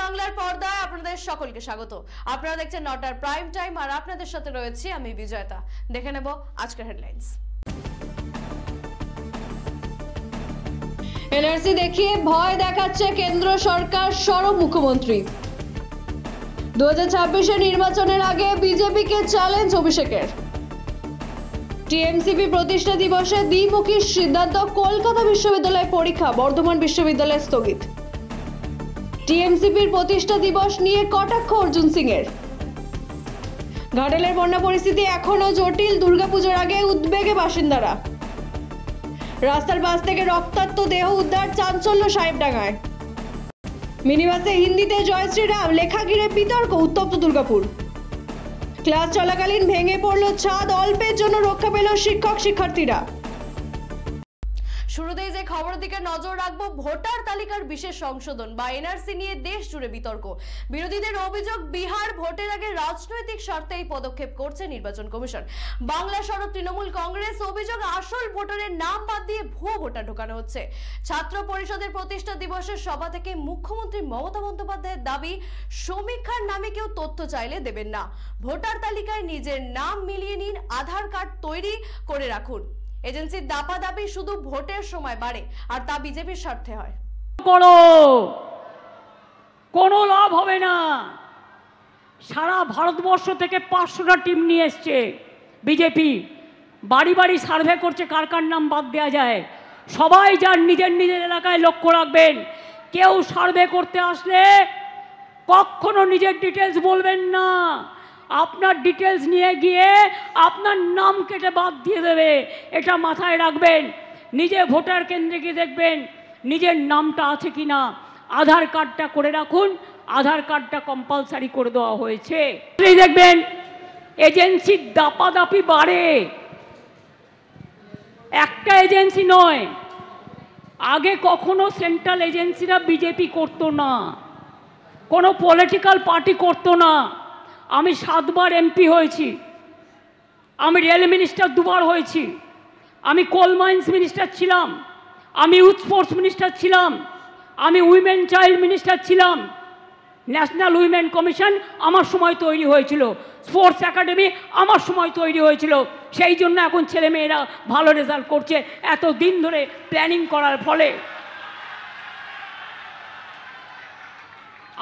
বাংলার পর্দায় আপনাদের সকলকে স্বাগত। আপনারা দেখছেন নটার প্রাইম টাইম আর আপনাদের সাথে রয়েছে আমি বিজয়তা। দেখে নেব আজকের হেডলাইন্স। এনআরসি দেখিয়ে ভয় দেখাচ্ছে কেন্দ্র সরকার, সরব মুখ্যমন্ত্রী। 2026 নির্বাচনের আগে বিজেপিকে চ্যালেঞ্জ অভিষেকের। টিএমসিপি প্রতিষ্ঠা দিবসে দ্বিমুখী সিদ্ধান্ত, কলকাতা বিশ্ববিদ্যালয় পরীক্ষা বর্ধমান বিশ্ববিদ্যালয়ে স্থগিত। টিএমসিপির প্রতিষ্ঠা দিবস নিয়ে কটাক্ষ অর্জুন সিং এর। ঘাটালের বন্যা পরিস্থিতি এখনো জটিল, দুর্গাপুজোর আগে উদ্বেগে বাসিন্দারা। রাস্তার পাশ থেকে রক্তাক্ত দেহ উদ্ধার, চাঞ্চল্য সাহেবডাঙ্গায়। মিনিবাসে হিন্দিতে জয় শ্রীরাম লেখা ঘিরে বিতর্ক, উত্তপ্ত দুর্গাপুর। ক্লাস চলাকালীন ভেঙে পড়ল ছাদ, অল্পের জন্য রক্ষা পেল শিক্ষক শিক্ষার্থীরা। শুরুতেই যে খবরের দিকে নজর রাখবো, ভোটার তালিকার বিশেষ সংশোধন বা এনআরসি নিয়ে দেশ জুড়ে বিতর্ক। বিরোধীদের অভিযোগ, বিহার ভোটের আগে রাজনৈতিক স্বার্থে এই পদক্ষেপ করছে নির্বাচন কমিশন। বাংলা সরব তৃণমূল কংগ্রেস অভিযোগ, আসল ভোটারের নাম বাদ দিয়ে ভুয়ো ভোটার ঢোকানো হচ্ছে। ছাত্র পরিষদের প্রতিষ্ঠা দিবসের সভা থেকে মুখ্যমন্ত্রী মমতা বন্দ্যোপাধ্যায়ের দাবি, সমীক্ষার নামে কেউ তথ্য চাইলে দেবেন না। ভোটার তালিকায় নিজের নাম মিলিয়ে নিন, আধার কার্ড তৈরি করে রাখুন। এজেন্সির দাপাদাপি শুধু ভোটের সময় বাড়ে, আর তা বিজেপির স্বার্থে হয়। কোনো লাভ হবে না। সারা ভারতবর্ষ থেকে 500টা টিম নিয়ে এসছে বিজেপি, বাড়ি বাড়ি সার্ভে করছে কার কার নাম বাদ দেওয়া যায়। সবাই যার নিজের নিজের এলাকায় লক্ষ্য রাখবেন, কেউ সার্ভে করতে আসলে কখনো নিজের ডিটেলস বলবেন না। আপনার ডিটেলস নিয়ে গিয়ে আপনার নাম কেটে বাদ দিয়ে দেবে, এটা মাথায় রাখবেন। নিজে ভোটার কেন্দ্রে গিয়ে দেখবেন নিজের নামটা আছে কি না। আধার কার্ডটা করে রাখুন, আধার কার্ডটা কম্পালসারি করে দেওয়া হয়েছে। দেখবেন এজেন্সির দাপাদাপি বাড়ে, একটা এজেন্সি নয়। আগে কখনো সেন্ট্রাল এজেন্সিরা বিজেপি করতো না, কোনো পলিটিক্যাল পার্টি করতো না। আমি 7 বার এমপি হয়েছি, আমি রেল মিনিস্টার 2 বার হয়েছি, আমি কোল মাইন্স মিনিস্টার ছিলাম, আমি ইউথ স্পোর্টস মিনিস্টার ছিলাম, আমি উইমেন চাইল্ড মিনিস্টার ছিলাম। ন্যাশনাল উইমেন কমিশন আমার সময় তৈরি হয়েছিল, স্পোর্টস একাডেমি আমার সময় তৈরি হয়েছিল। সেই জন্য এখন ছেলেমেয়েরা ভালো রেজাল্ট করছে, এত দিন ধরে প্ল্যানিং করার ফলে।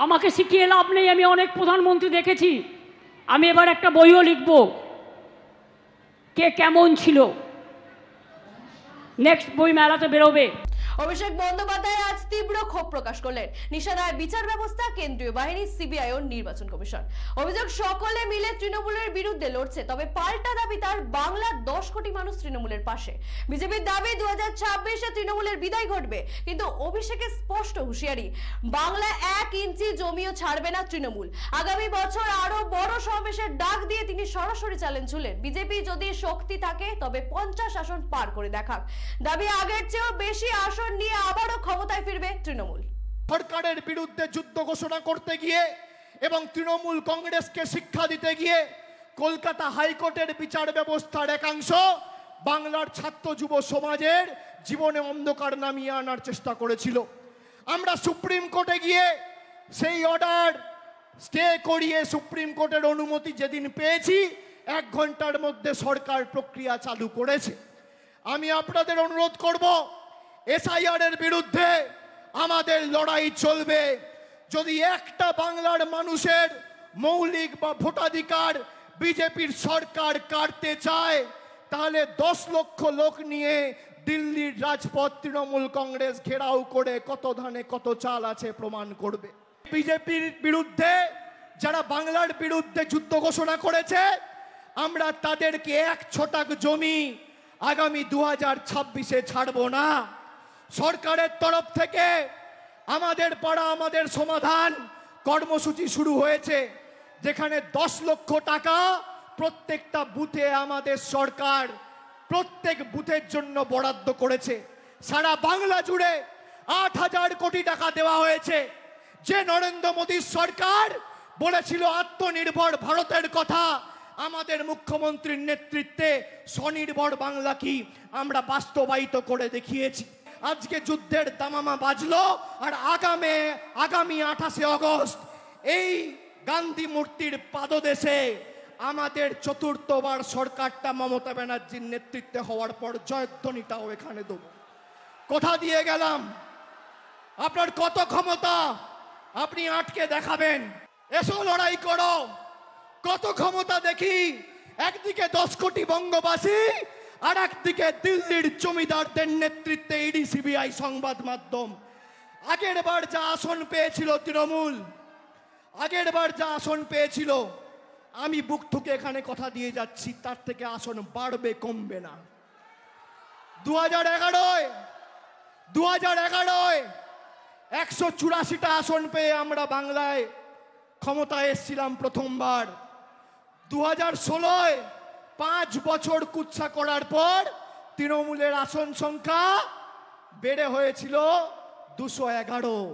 আমাকে শিখিয়ে লাভ নেই, আমি অনেক প্রধানমন্ত্রী দেখেছি। আমি এবার একটা বইও লিখব, কে কেমন ছিল। নেক্সট বই মেলাতে বেরোবে। অভিষেক বন্দ্যোপাধ্যায় আজ তীব্র ক্ষোভ প্রকাশ করলেন। নিষেধাজ্ঞার বিচার ব্যবস্থা, কেন্দ্রীয় বাহিনী, সিবিআই ও নির্বাচন কমিশন। অভিযোগ, সকলে মিলে তৃণমূলের বিরুদ্ধে লড়ছে, তবে পাল্টা দাবি তার, বাংলার 10 কোটি মানুষ তৃণমূলের পাশে। বিজেপির দাবি 2026-এ তৃণমূলের বিদায় ঘটবে, কিন্তু অভিষেকের স্পষ্ট হুঁশিয়ারি, বাংলা 1 ইঞ্চি জমিও ছাড়বে না তৃণমূল। আগামী বছর আরো বড় সমাবেশের ডাক দিয়ে তিনি সরাসরি চ্যালেঞ্জ ছুড়লেন, বিজেপি যদি শক্তি থাকে তবে 50 আসন পার করে দেখাক। দাবি, আগের চেয়েও বেশি আসন নিয়ে আবারও ক্ষমতায় ফিরবে তৃণমূল। সরকারের বিরুদ্ধে যুদ্ধ ঘোষণা করতে গিয়ে এবং তৃণমূল কংগ্রেসকে শিক্ষা দিতে গিয়ে কলকাতা হাইকোর্টের বিচার ব্যবস্থার একাংশ বাংলার ছাত্র যুব সমাজের জীবনে অন্ধকার নামিয়ে আনার চেষ্টা করেছিল। আমরা সুপ্রিম কোর্টে গিয়ে সেই অর্ডার স্টে করিয়ে সুপ্রিম কোর্টের অনুমতি যেদিন পেয়েছি, 1 ঘন্টার মধ্যে সরকার প্রক্রিয়া চালু করেছে। আমি আপনাদের অনুরোধ করব, এসআইআর এর বিরুদ্ধে আমাদের লড়াই চলবে। যদি একটা বাংলার মানুষের মৌলিক বা ভোটাধিকার বিজেপির সরকার কাটতে চায়, তাহলে 10 লক্ষ লোক নিয়ে দিল্লির রাজপথ তৃণমূল কংগ্রেস ঘেরাও করে কত ধানে কত চাল আছে প্রমাণ করবে। বিজেপির বিরুদ্ধে যারা বাংলার বিরুদ্ধে যুদ্ধ ঘোষণা করেছে, আমরা তাদেরকে 1 ছটাক জমি আগামী 2026-এ ছাড়ব না। সরকারের তরফ থেকে আমাদের পাড়া আমাদের সমাধান কর্মসূচি শুরু হয়েছে, যেখানে 10 লক্ষ টাকা প্রত্যেকটা বুথে আমাদের সরকার প্রত্যেক বুথের জন্য বরাদ্দ করেছে। সারা বাংলা জুড়ে 8,000 কোটি টাকা দেওয়া হয়েছে। যে নরেন্দ্র মোদীর সরকার বলেছিল আত্মনির্ভর ভারতের কথা, আমাদের মুখ্যমন্ত্রীর নেতৃত্বে স্বনির্ভর বাংলা কি আমরা বাস্তবায়িত করে দেখিয়েছি। আজকে যুদ্ধের দামামা বাজলো। আর আগামী 28শে আগস্ট এই গান্ধী মূর্তির পাদদেশে আমাদের চতুর্থবার সরকারটা মমতা ব্যানার্জির নেতৃত্বে হওয়ার পর জয়ধ্বনিটাও এখানে দেব। কথা দিয়ে গেলাম, আপনার কত ক্ষমতা আপনি আটকে দেখাবেন, এসো লড়াই করো, কত ক্ষমতা দেখি। একদিকে 10 কোটি বঙ্গবাসী, আর একদিকে দিল্লির জমিদারদের নেতৃত্বে ইডি সিবিআই সংবাদ মাধ্যম। আগের বার যা আসন পেয়েছিল তৃণমূল, আগের বার যা আসন পেয়েছিল, আমি বুক ঠুকে এখানে কথা দিয়ে যাচ্ছি, তার থেকে আসন বাড়বে, কমবে না। 2011 184টা আসন পেয়ে আমরা বাংলায় ক্ষমতায় এসেছিলাম প্রথমবার। 2016 5 বছর কুৎসা করার পর তৃণমূলের আসন সংখ্যা বেড়ে হয়েছিল 211।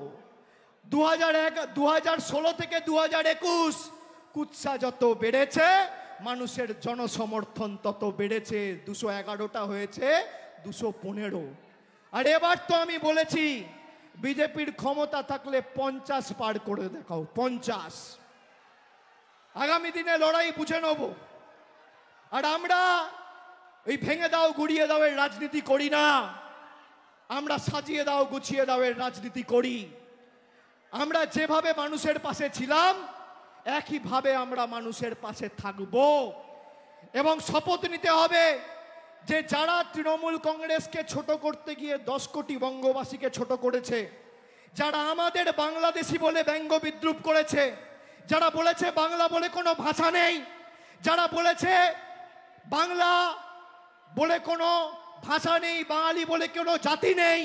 2016 থেকে 2021 কুৎসা যত বেড়েছে, মানুষের জনসমর্থন তত বেড়েছে। 211টা হয়েছে 215। আর এবার তো আমি বলেছি, বিজেপির ক্ষমতা থাকলে 50 পার করে দেখাও, 50। আগামী দিনে লড়াই বুঝে নেব। আর আমরা এই ভেঙে দাও গুড়িয়ে দাও এর রাজনীতি করি না, আমরা সাজিয়ে দাও গুছিয়ে দাও এর রাজনীতি করি। আমরা যেভাবে মানুষের পাশে ছিলাম একইভাবে আমরা মানুষের পাশে থাকব। এবং শপথ নিতে হবে যে যারা তৃণমূল কংগ্রেসকে ছোট করতে গিয়ে 10 কোটি বঙ্গবাসীকে ছোট করেছে, যারা আমাদের বাংলাদেশি বলে ব্যঙ্গ বিদ্রুপ করেছে, যারা বলেছে বাংলা বলে কোনো ভাষা নেই, যারা বলেছে বাংলা বলে কোনো ভাষা নেই, বাঙালি বলে কোনো জাতি নেই,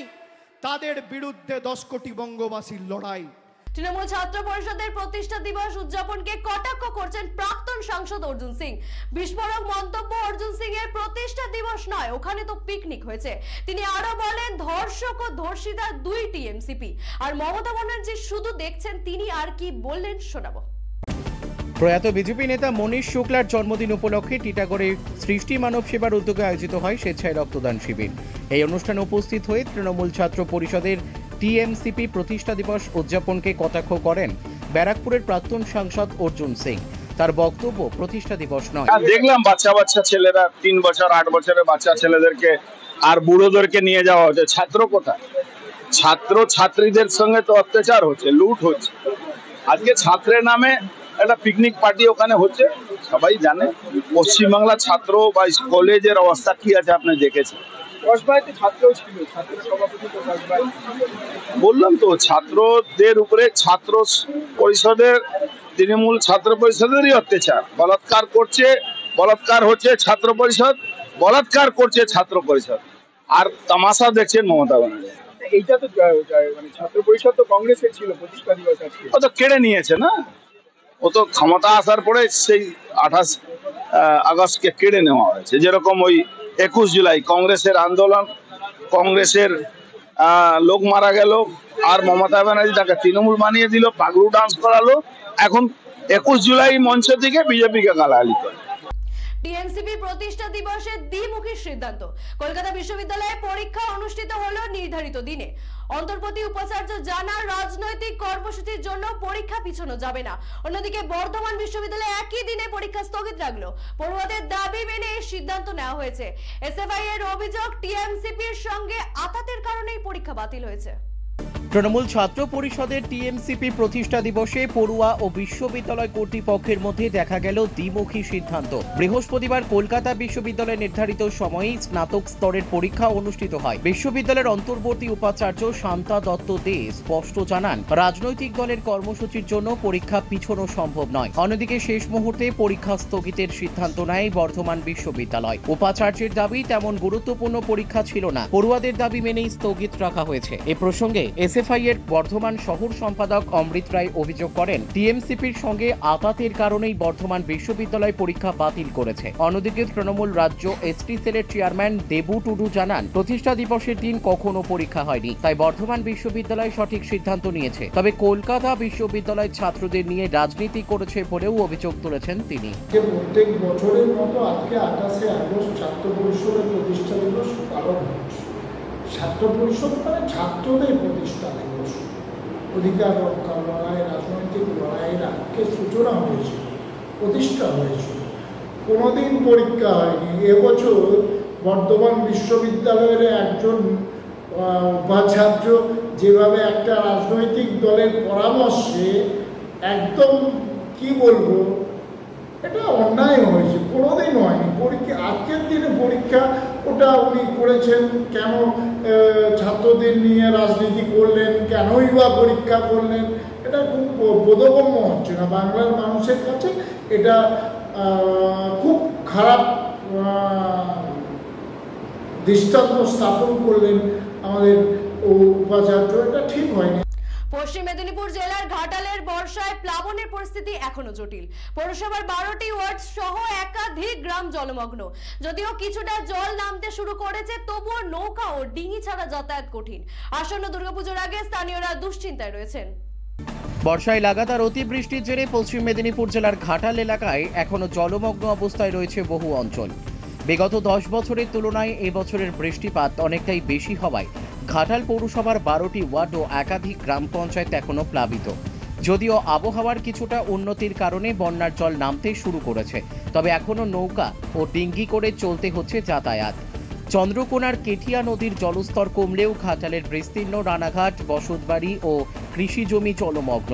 তাদের বিরুদ্ধে 10 কোটি বঙ্গবাসীর লড়াই। তৃণমূল ছাত্র পরিষদের প্রতিষ্ঠা দিবস উদযাপনকে কটাক্ষ করছেন প্রাক্তন সাংসদ অর্জুন সিং। বিস্ফোরক মন্তব্য, অর্জুন সিং এর প্রতিষ্ঠা দিবস নয়, ওখানে তো পিকনিক হয়েছে। তিনি আরো বলেন, ধর্ষক ও ধর্ষিতা 2 টিএমসিপি, আর মমতা ব্যানার্জি শুধু দেখছেন। তিনি আর কি বললেন শোনাবো। প্রয়াত বিজেপি নেতা মনীষ শুক্লার জন্মদিন উপলক্ষে টিটাগড়ে সৃষ্টি মানব সেবার উদ্যোগে আয়োজিত হয় স্বেচ্ছায় রক্তদান শিবির। এই অনুষ্ঠানে উপস্থিত হয়ে তৃণমূল ছাত্র পরিষদের টিএমসিপি প্রতিষ্ঠা দিবস উদযাপনকে কটাক্ষ করেন ব্যারাকপুরের প্রাক্তন সাংসদ অর্জুন সিং। তার বক্তব্য, প্রতিষ্ঠা দিবস নয়। দেখলাম বাচ্চা ছেলেরা 3 বছর 8 বছরের বাচ্চা ছেলেদেরকে আর বুড়োদেরকে নিয়ে যাওয়া হচ্ছে। ছাত্র কোথায়? ছাত্র ছাত্রীদের সঙ্গে তো অত্যাচার হচ্ছে, লুট হচ্ছে। আজকে ছাত্রের নামে একটা পিকনিক পার্টি ওখানে হচ্ছে, সবাই জানে। পশ্চিমবাংলার ছাত্র বা কলেজের অবস্থা কি আছে আপনি দেখেছেন। বললাম তো, ছাত্রদের উপরে ছাত্র পরিষদের, তৃণমূল ছাত্র পরিষদেরই অত্যাচার। বলাৎকার হচ্ছে ছাত্র পরিষদ, বলাৎকার করছে ছাত্র পরিষদ, আর তামাশা দেখছেন মমতা ব্যানার্জি। এইটা তো মানে ছাত্র পরিষদ তো কংগ্রেসের ছিল, প্রতিষ্ঠা দিবস আজকে ও তো কেড়ে নিয়েছে না। ও তো ক্ষমতা আসার পরে সেই 28 আগস্টকে কেড়ে নেওয়া হয়েছে। যেরকম ওই 21 জুলাই কংগ্রেসের আন্দোলন, কংগ্রেসের লোক মারা গেল, আর মমতা ব্যানার্জি তাকে তৃণমূল বানিয়ে দিল, পাগলু ডান্স করালো। এখন 21 জুলাই মঞ্চ থেকে বিজেপিকে গালাগালি করে। টিএমসিপি প্রতিষ্ঠা দিবসে দ্বিমুখী সিদ্ধান্ত। কলকাতা বিশ্ববিদ্যালয়ে পরীক্ষা অনুষ্ঠিত হলো নির্ধারিত দিনে। অন্তর্বর্তী উপাচার্য জানান, রাজনৈতিক কর্মসূচির জন্য পরীক্ষা পিছানো যাবে না। অন্যদিকে বর্ধমান বিশ্ববিদ্যালয়ে একই দিনে পরীক্ষা স্থগিত রাখলো। পড়ুয়াদের দাবি মেনে এই সিদ্ধান্ত নেওয়া হয়েছে। এসএফআই এর অভিযোগ, টিএমসিপির সঙ্গে আতাতের কারণেই পরীক্ষা বাতিল হয়েছে। তৃণমূল ছাত্র পরিষদের টিএমসিপি প্রতিষ্ঠা দিবসে পড়ুয়া ও বিশ্ববিদ্যালয় কর্তৃপক্ষের মধ্যে দেখা গেল দ্বিমুখী সিদ্ধান্ত। বৃহস্পতিবার কলকাতা বিশ্ববিদ্যালয়ে নির্ধারিত সময়ে স্নাতক স্তরের পরীক্ষা অনুষ্ঠিত হয়। বিশ্ববিদ্যালয়ের অন্তর্বর্তী উপাচার্য শান্তা দত্ত দে স্পষ্ট জানান, রাজনৈতিক দলের কর্মসূচির জন্য পরীক্ষা পিছানো সম্ভব নয়। অন্যদিকে শেষ মুহূর্তে পরীক্ষা স্থগিতের সিদ্ধান্ত নেয় বর্ধমান বিশ্ববিদ্যালয়। উপাচার্যের দাবি, তেমন গুরুত্বপূর্ণ পরীক্ষা ছিল না, পড়ুয়াদের দাবি মেনেই স্থগিত রাখা হয়েছে। এ প্রসঙ্গে এসএফআই এর বর্ধমান শহর সম্পাদক অমৃত রায় অভিযোগ করেন, টিএমসিপির সঙ্গে আতাতের কারণেই বর্ধমান বিশ্ববিদ্যালয় পরীক্ষা বাতিল করেছে। অন্যদিকে তৃণমূল রাজ্য এসটি সেলের চেয়ারম্যান দেবু টুডু জানান, প্রতিষ্ঠা দিবসের দিন কখনো পরীক্ষা হয়নি, তাই বর্ধমান বিশ্ববিদ্যালয় সঠিক সিদ্ধান্ত নিয়েছে। তবে কলকাতা বিশ্ববিদ্যালয় ছাত্রদের নিয়ে রাজনীতি করেছে বলেও অভিযোগ তুলেছেন তিনি। প্রত্যেক বছরের মতো আজকে 28শে আগস্ট ছাত্র পরিষদের প্রতিষ্ঠা দিবস পালন হচ্ছে। ছাত্র পরিষদ মানে ছাত্রদের প্রতিষ্ঠা দিবস, অধিকার রক্ষা লড়াই, রাজনৈতিক লড়াইয়ের আজকে সূচনা হয়েছিল, প্রতিষ্ঠা হয়েছিল, কোনোদিন পরীক্ষা হয়নি। এবছর বর্ধমান বিশ্ববিদ্যালয়ের একজন উপাচার্য যেভাবে একটা রাজনৈতিক দলের পরামর্শে একদম কি বলবো, এটা অন্যায় হয়েছে, কোনোদিন হয়নি। পরীক্ষা আজকের দিনে পরীক্ষা ওটা উনি করেছেন কেন? ছাত্রদের নিয়ে রাজনীতি করলেন, কেনই বা পরীক্ষা করলেন? এটা খুব বোধগম্য হচ্ছে না বাংলার মানুষের কাছে। এটা খুব খারাপ দৃষ্টান্ত স্থাপন করলেন আমাদের উপাচার্য, এটা ঠিক হয়নি। পশ্চিম মেদিনীপুর জেলার ঘাটালের বর্ষায় প্লাবনের পরিস্থিতি এখনো জটিল। পৌরসভার 12টি ওয়ার্ড সহ একাধিক গ্রাম জলমগ্ন। যদিও কিছুটা জল নামতে শুরু করেছে, তবুও নৌকা ও ডিঙি ছাড়া যাতায়াত কঠিন। আসন্ন দুর্গাপুজোর আগে স্থানীয়রা দুশ্চিন্তায় রয়েছেন। বর্ষায় লাগাতার অতিবৃষ্টির জেরে পশ্চিম মেদিনীপুর জেলার ঘাটাল এলাকায় এখনো জলমগ্ন অবস্থায় রয়েছে বহু অঞ্চল। বিগত 10 বছরের তুলনায় এবছরের বৃষ্টিপাত অনেকটাই বেশি হওয়ায় ঘাটাল পৌরসভার 12টি ওয়ার্ড ও একাধিক গ্রাম পঞ্চায়েত এখনো প্লাবিত। যদিও আবহাওয়ার কিছুটা উন্নতির কারণে বন্যার জল নামতে শুরু করেছে, তবে এখনো নৌকা ও ডিঙ্গি করে চলতে হচ্ছে যাতায়াত। চন্দ্রকোনার কেঠিয়া নদীর জলস্তর কমলেও ঘাটালের বিস্তীর্ণ রানাঘাট, বসতবাড়ি ও কৃষি জমি জলমগ্ন।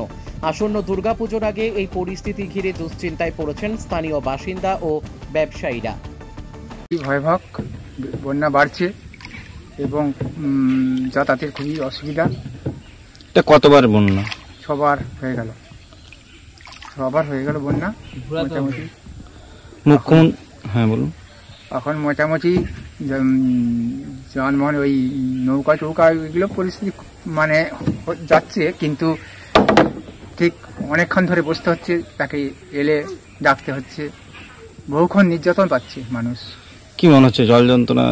আসন্ন দুর্গাপুজোর আগে এই পরিস্থিতি ঘিরে দুশ্চিন্তায় পড়েছেন স্থানীয় বাসিন্দা ও ব্যবসায়ীরা। ভয়াবহ বন্যা বাড়ছে এবং যাতায়াতের খুবই অসুবিধা। এটা কতবার বন্যা? সবার হয়ে গেল বন্যা মোটামুটি। মুখ্যমন্ত্রী, হ্যাঁ বলুন। এখন মোটামুটি যানবাহন ওই নৌকা টৌকা এগুলো পরিস্থিতি মানে যাচ্ছে, কিন্তু ঠিক অনেকক্ষণ ধরে বসতে হচ্ছে, তাকে এলে ডাকতে হচ্ছে, বহুক্ষণ নির্যাতন পাচ্ছে মানুষ। কি মনে হচ্ছে জল যন্ত্রণা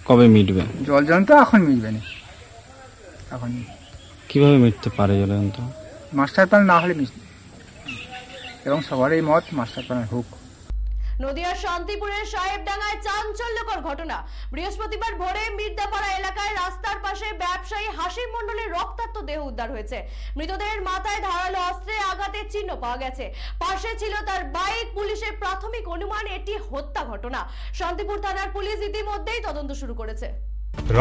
কবে মিটবে? জল যন্ত্রণা এখন মিটবে না। এখন কিভাবে মিটতে পারে জল যন্ত্রণা? মাস্টার প্ল্যান না হলে মিটবে, এবং সবারই মত মাস্টার প্ল্যান হোক। নদিয়ার শান্তিপুরের সাহেবডাঙ্গায় চাঞ্চল্যকর ঘটনা। বৃহস্পতিবার ভোরে মির্দাপাড়া এলাকায় রাস্তার পাশে ব্যবসায়ী হাসিম মণ্ডলের রক্তাক্ত দেহ উদ্ধার হয়েছে। মৃতদেহের মাথায় ধারালো অস্ত্রে আঘাতের চিহ্ন পাওয়া গেছে। পাশে ছিল তার বাইক। পুলিশের প্রাথমিক অনুমান এটি হত্যা ঘটনা। শান্তিপুর থানার পুলিশ ইতিমধ্যেই তদন্ত শুরু করেছে।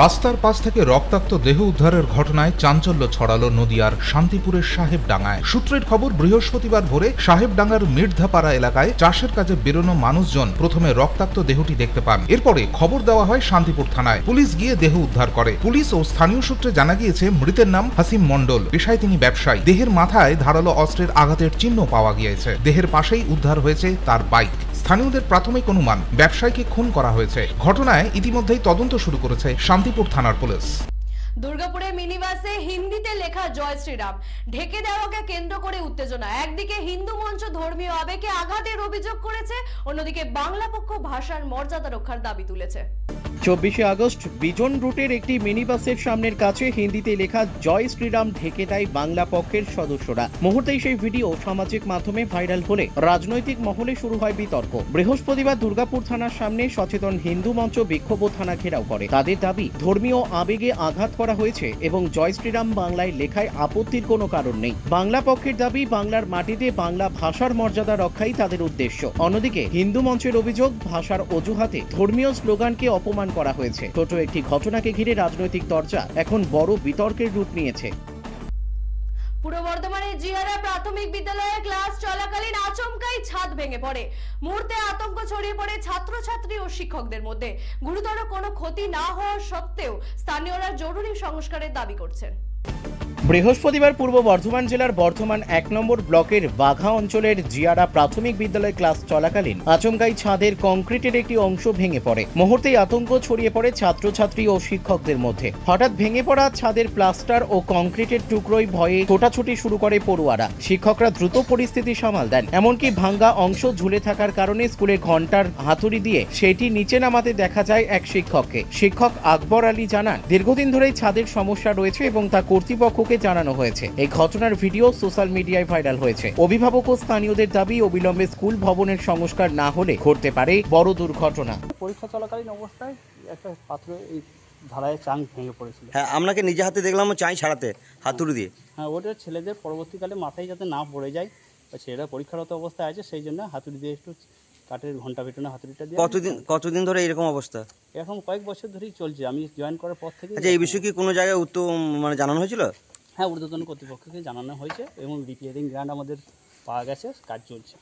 রাস্তার পাশ থেকে রক্তাক্ত দেহ উদ্ধারের ঘটনায় চাঞ্চল্য ছড়ালো নদিয়ার শান্তিপুরের সাহেবডাঙ্গায়। সূত্রের খবর, বৃহস্পতিবার ভোরে সাহেবডাঙ্গার মির্ধাপাড়া এলাকায় চাষের কাজে বেরোনো মানুষজন প্রথমে রক্তাক্ত দেহটি দেখতে পান। এরপরে খবর দেওয়া হয় শান্তিপুর থানায়। পুলিশ গিয়ে দেহ উদ্ধার করে। পুলিশ ও স্থানীয় সূত্রে জানা গিয়েছে, মৃতের নাম হাসিম মণ্ডল, পেশায় তিনি ব্যবসায়ী। দেহের মাথায় ধারালো অস্ত্রের আঘাতের চিহ্ন পাওয়া গিয়েছে। দেহের পাশেই উদ্ধার হয়েছে তার বাইক। স্থানীয়দের প্রাথমিক অনুমান ব্যবসায়ীকে খুন করা হয়েছে। ঘটনায় ইতিমধ্যেই তদন্ত শুরু করেছে শান্তিপুর থানার পুলিশ। দুর্গাপুরে মিনিবাসে হিন্দিতে লেখা জয় শ্রীরাম ঢেকে দেওয়াকে কেন্দ্র করে উত্তেজনা। একদিকে হিন্দু মঞ্চ ধর্মীয় আবেগে আঘাতের অভিযোগ করেছে, অন্যদিকে বাংলা পক্ষ ভাষার মর্যাদা রক্ষার দাবি তুলেছে। 24শে আগস্ট বিজন রুটের একটি মিনিবাসের সামনের কাছে হিন্দিতে লেখা জয় শ্রীরাম ঢেকে দেয় বাংলা পক্ষের সদস্যরা। মুহূর্তেই সেই ভিডিও সামাজিক মাধ্যমে ভাইরাল হলে রাজনৈতিক মহলে শুরু হয় বিতর্ক। বৃহস্পতিবার দুর্গাপুর থানার সামনে সচেতন হিন্দু মঞ্চ বিক্ষোভ থানা ঘেরাও করে। তাদের দাবি, ধর্মীয় আবেগে আঘাত করা হয়েছে এবং জয় শ্রীরাম বাংলায় লেখায় আপত্তির কোনো কারণ নেই। বাংলা পক্ষের দাবি, বাংলার মাটিতে বাংলা ভাষার মর্যাদা রক্ষাই তাদের উদ্দেশ্য। অন্যদিকে হিন্দু মঞ্চের অভিযোগ, ভাষার অজুহাতে ধর্মীয় স্লোগানকে অপমান করা হয়েছে। ছোট একটি ঘটনাকে ঘিরে রাজনৈতিক চর্চা এখন বড় বিতর্কের রূপ নিয়েছে। পূর্ব বর্ধমানের জিয়ারা প্রাথমিক বিদ্যালয়ে ক্লাস চলাকালীন আচমকাই ছাদ ভেঙে পড়ে। মুহূর্তে আতঙ্ক ছড়িয়ে পড়ে ছাত্রছাত্রী ও শিক্ষকদের মধ্যে। গুরুতর কোনো ক্ষতি না হওয়া সত্ত্বেও স্থানীয়রা জরুরি সংস্কারের দাবি করছেন। বৃহস্পতিবার পূর্ব বর্ধমান জেলার বর্ধমান 1 নম্বর ব্লকের বাঘা অঞ্চলের জিয়ারা প্রাথমিক বিদ্যালয়ে ক্লাস চলাকালীন আচমকাই ছাদের কংক্রিটের একটি অংশ ভেঙে পড়ে। মুহূর্তেই আতঙ্ক ছড়িয়ে পড়ে ছাত্রছাত্রী ও শিক্ষকদের মধ্যে। হঠাৎ ভেঙে পড়া ছাদের প্লাস্টার ও কংক্রিটের টুকরোয় ভয়ে ছোটাছুটি শুরু করে পড়ুয়ারা। শিক্ষকরা দ্রুত পরিস্থিতি সামাল দেন। এমনকি ভাঙ্গা অংশ ঝুলে থাকার কারণে স্কুলে ঘন্টার হাতুড়ি দিয়ে সেটি নিচে নামাতে দেখা যায় এক শিক্ষককে। শিক্ষক আকবর আলী জানান, দীর্ঘদিন ধরেই ছাদের সমস্যা রয়েছে এবং তা কর্তৃপক্ষকে জানানো হয়েছে। এই ঘটনার ভিডিও সোশ্যাল মিডিয়ায় ভাইরাল হয়েছে। অভিভাবক ও স্থানীয়দের দাবি, অবিলম্বে স্কুল ভবনের সংস্কার না হলে ঘটতে পারে বড় দুর্ঘটনা। পরীক্ষা চলাকালীন অবস্থায় একটা পাথর এই ধারায় চাং ভেঙে পড়েছিল। হ্যাঁ, আপনাকে নিজে হাতে দেখলাম চাই ছাড়াতে হাতুড়ি দিয়ে। হ্যাঁ, ওটা ছেলেদের পরবর্তীকালে মাথায় যাতে না পড়ে যায়, ছেলেরা পরীক্ষারত অবস্থায় আছে, সেই জন্য হাতুড়ি দিয়ে একটু কাঠের ঘন্টা পেটনে হাতুড়িটা দিয়ে। কতদিন ধরে এরকম অবস্থা? এখন কয়েক বছর ধরেই চলছে, আমি জয়েন করার পর থেকে। আচ্ছা, এই বিষয়ে কি কোনো জায়গায় জানানো হয়েছিল? হ্যাঁ, ঊর্ধ্বতন কর্তৃপক্ষকে জানানো হয়েছে এবং রিপেয়ারিং গ্রান্ট আমাদের পাওয়া গেছে, কাজ চলছে।